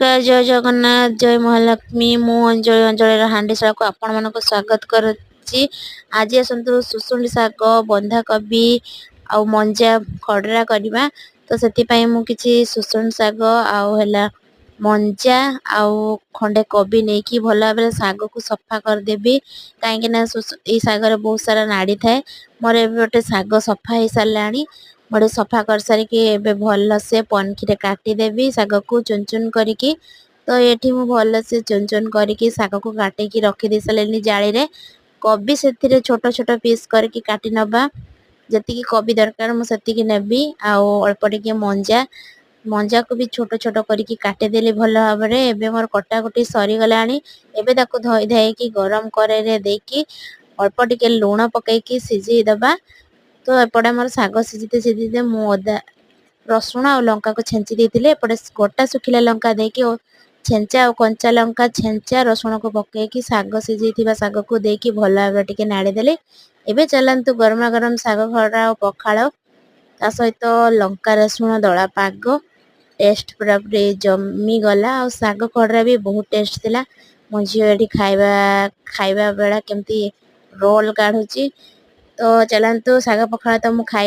नमस्कार जय जगन्नाथ जय महालक्ष्मी मु अंजलि अंजलि हांडीशाला को आपण मानक स्वागत करुच्ची। आज आसतु सुसुंडी शाग बंधाकोबी आउ मंजा खडरा करवा। तो से मु किछि सुसुंडी शाग आउ हैला मंजा आउ खंडे कोबी नहीं कि भल भाव शाग को सफा करदेवी कहीं ये शागर बहुत सारा नाड़ी थाए। मोर ए गोटे शाग सफा हो साराणी मोटे सफा कर सारिकी भल से पनखी काटिदेवी शाग को चुन चुन करिकी। तो ये मु भल से चुन चुन करिकी शाग को काटिकी रखी सारे जाली रे। कोबी से छोट छोट पीस करके काटी नबा जति कोबी दरकार मुझे नेबी आउ अल्प टिके मंजा मंजा को भी छोट छोट करके काटिदेली भल भाव में। मोर कटाकुटी सरीगलाणी एबे ताको धोई धाई गरम करे देकी अल्प टिके लुण पकईकी सिझी दबा। तो एपटे मोर शाग सिझीते सिझीते मु अदा रसुण आ लंका को छेंची देते एपटे गोटा सुखिला लंका देकी छेंचा और कंचा लंका छेंचा रसुण को पकईकी शाग सिझी शाग को देकी भल भाव टिके नाड़ी देले। एबे चलंतु गरमा गरम शाग खड़ा और पखाड़ ता सहित लंका रसुण दला पाग टेस्ट पूरा पूरी जमी गला और शाग खड़ा भी बहुत टेस्ट थिला। मो झियो एठी खाइबा बेला केमती रोल काढुची। तो चलंतु शाग पखाड़ तो मु खाई